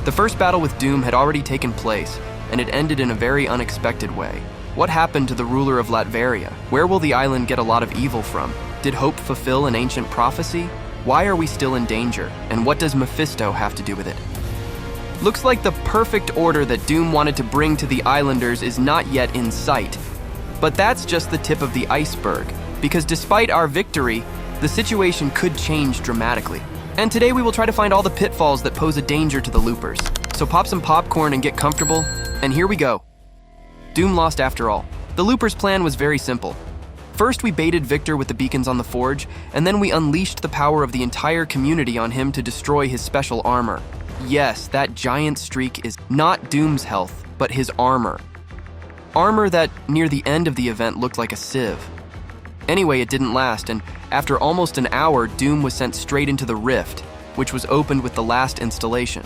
The first battle with Doom had already taken place, and it ended in a very unexpected way. What happened to the ruler of Latveria? Where will the island get a lot of evil from? Did Hope fulfill an ancient prophecy? Why are we still in danger? And what does Mephisto have to do with it? Looks like the perfect order that Doom wanted to bring to the islanders is not yet in sight. But that's just the tip of the iceberg, because despite our victory, the situation could change dramatically. And today we will try to find all the pitfalls that pose a danger to the loopers. So pop some popcorn and get comfortable, and here we go. Doom lost after all. The loopers' plan was very simple. First, we baited Victor with the beacons on the forge, and then we unleashed the power of the entire community on him to destroy his special armor. Yes, that giant streak is not Doom's health, but his armor. Armor that, near the end of the event, looked like a sieve. Anyway, it didn't last, and after almost an hour, Doom was sent straight into the rift, which was opened with the last installation.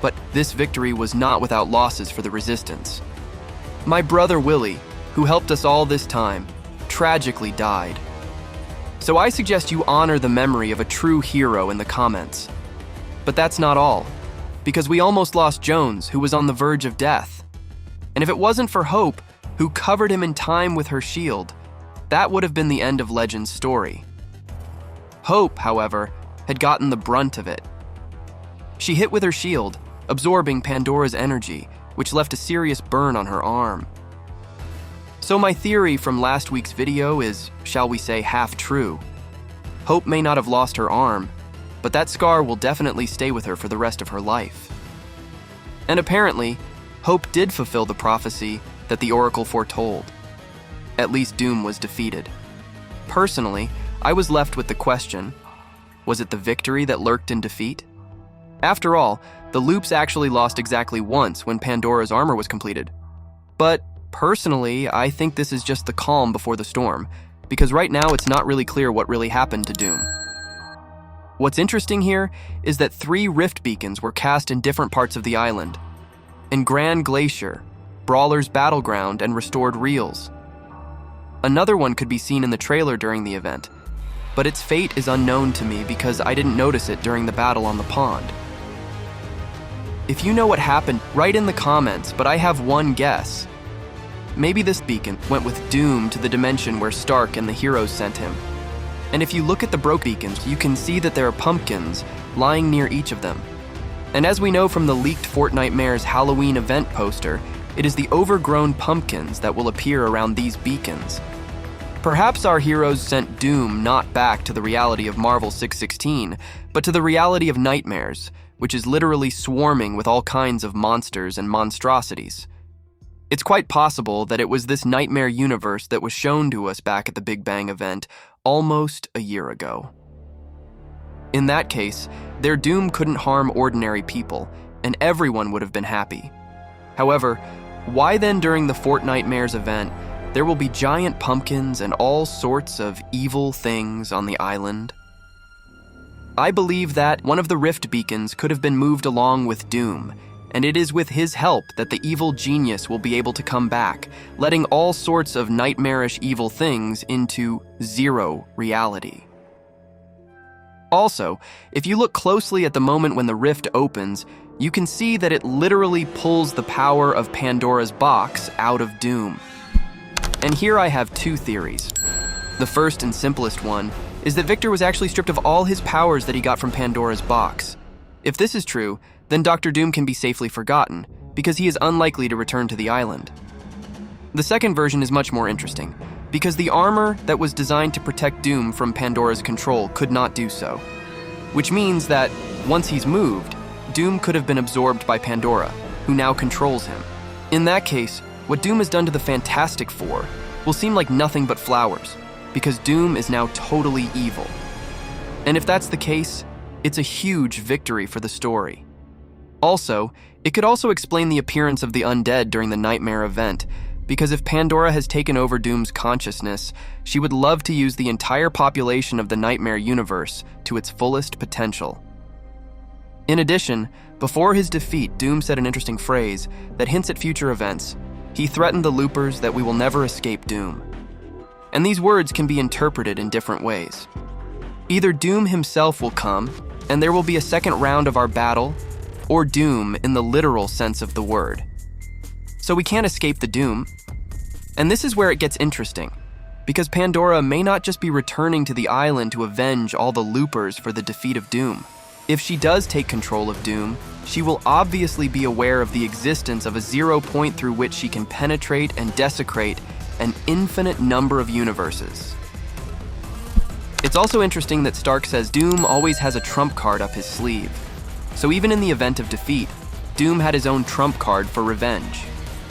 But this victory was not without losses for the Resistance. My brother Willie, who helped us all this time, tragically died. So I suggest you honor the memory of a true hero in the comments. But that's not all, because we almost lost Jones, who was on the verge of death. And if it wasn't for Hope, who covered him in time with her shield, that would have been the end of Legend's story. Hope, however, had gotten the brunt of it. She hit with her shield, absorbing Pandora's energy, which left a serious burn on her arm. So my theory from last week's video is, shall we say, half true. Hope may not have lost her arm, but that scar will definitely stay with her for the rest of her life. And apparently, Hope did fulfill the prophecy that the Oracle foretold. At least Doom was defeated. Personally, I was left with the question, was it the victory that lurked in defeat? After all, the loops actually lost exactly once when Pandora's armor was completed. But personally, I think this is just the calm before the storm, because right now it's not really clear what really happened to Doom. What's interesting here is that 3 rift beacons were cast in different parts of the island. In Grand Glacier, Brawler's Battleground, and Restored Reels. Another one could be seen in the trailer during the event, but its fate is unknown to me because I didn't notice it during the battle on the pond. If you know what happened, write in the comments, but I have one guess. Maybe this beacon went with Doom to the dimension where Stark and the heroes sent him. And if you look at the broke beacons, you can see that there are pumpkins lying near each of them. And as we know from the leaked Fortnite Mayor's Halloween event poster, it is the overgrown pumpkins that will appear around these beacons. Perhaps our heroes sent Doom not back to the reality of Marvel 616, but to the reality of nightmares, which is literally swarming with all kinds of monsters and monstrosities. It's quite possible that it was this nightmare universe that was shown to us back at the Big Bang event almost a year ago. In that case, their doom couldn't harm ordinary people, and everyone would have been happy. However, why then during the Fortnite Mayor's event, there will be giant pumpkins and all sorts of evil things on the island? I believe that one of the rift beacons could have been moved along with Doom, and it is with his help that the evil genius will be able to come back, letting all sorts of nightmarish evil things into zero reality. Also, if you look closely at the moment when the rift opens, you can see that it literally pulls the power of Pandora's box out of Doom. And here I have 2 theories. The first and simplest one is that Victor was actually stripped of all his powers that he got from Pandora's box. If this is true, then Dr. Doom can be safely forgotten, because he is unlikely to return to the island. The second version is much more interesting, because the armor that was designed to protect Doom from Pandora's control could not do so. Which means that, once he's moved, Doom could have been absorbed by Pandora, who now controls him. In that case, what Doom has done to the Fantastic Four will seem like nothing but flowers, because Doom is now totally evil. And if that's the case, it's a huge victory for the story. Also, it could also explain the appearance of the undead during the Nightmare event, because if Pandora has taken over Doom's consciousness, she would love to use the entire population of the Nightmare universe to its fullest potential. In addition, before his defeat, Doom said an interesting phrase that hints at future events. He threatened the loopers that we will never escape Doom. And these words can be interpreted in different ways. Either Doom himself will come, and there will be a second round of our battle, or doom in the literal sense of the word. So we can't escape the doom. And this is where it gets interesting, because Pandora may not just be returning to the island to avenge all the loopers for the defeat of Doom. If she does take control of Doom, she will obviously be aware of the existence of a zero point through which she can penetrate and desecrate an infinite number of universes. It's also interesting that Stark says Doom always has a trump card up his sleeve. So even in the event of defeat, Doom had his own trump card for revenge.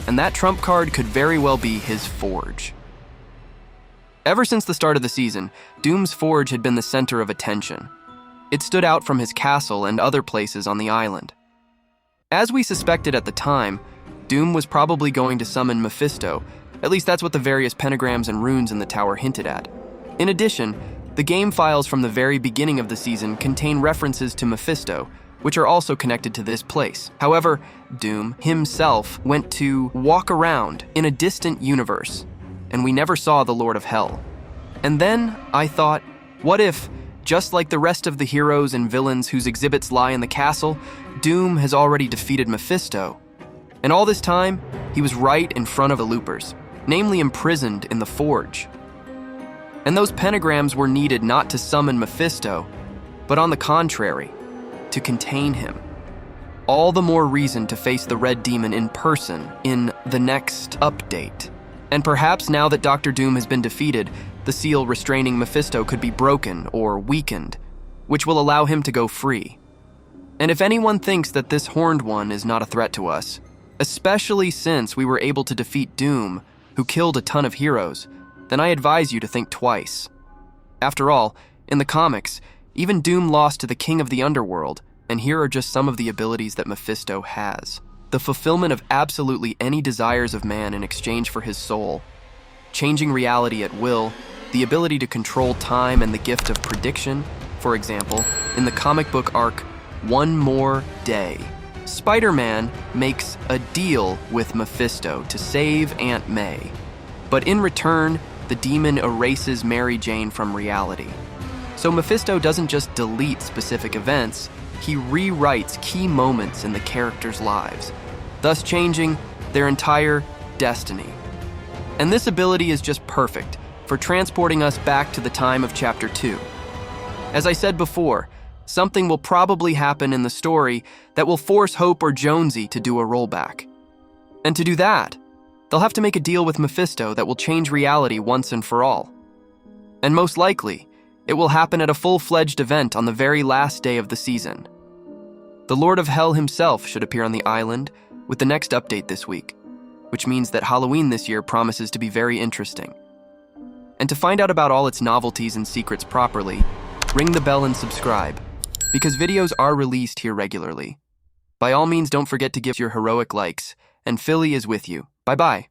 And that trump card could very well be his forge. Ever since the start of the season, Doom's forge had been the center of attention. It stood out from his castle and other places on the island. As we suspected at the time, Doom was probably going to summon Mephisto. At least that's what the various pentagrams and runes in the tower hinted at. In addition, the game files from the very beginning of the season contain references to Mephisto, which are also connected to this place. However, Doom himself went to walk around in a distant universe, and we never saw the Lord of Hell. And then I thought, what if, just like the rest of the heroes and villains whose exhibits lie in the castle, Doom has already defeated Mephisto? And all this time, he was right in front of the loopers, namely imprisoned in the forge. And those pentagrams were needed not to summon Mephisto, but on the contrary, to contain him. All the more reason to face the Red Demon in person in the next update. And perhaps now that Dr. Doom has been defeated, the seal restraining Mephisto could be broken or weakened, which will allow him to go free. And if anyone thinks that this Horned One is not a threat to us, especially since we were able to defeat Doom, who killed a ton of heroes, then I advise you to think twice. After all, in the comics, even Doom lost to the King of the Underworld, and here are just some of the abilities that Mephisto has. The fulfillment of absolutely any desires of man in exchange for his soul, changing reality at will, the ability to control time and the gift of prediction. For example, in the comic book arc, One More Day, Spider-Man makes a deal with Mephisto to save Aunt May. But in return, the demon erases Mary Jane from reality. So Mephisto doesn't just delete specific events, he rewrites key moments in the characters' lives, thus changing their entire destiny. And this ability is just perfect for transporting us back to the time of Chapter 2. As I said before, something will probably happen in the story that will force Hope or Jonesy to do a rollback. And to do that, they'll have to make a deal with Mephisto that will change reality once and for all. And most likely, it will happen at a full-fledged event on the very last day of the season. The Lord of Hell himself should appear on the island with the next update this week, which means that Halloween this year promises to be very interesting. And to find out about all its novelties and secrets properly, ring the bell and subscribe, because videos are released here regularly. By all means, don't forget to give your heroic likes, and Philly is with you. Bye-bye.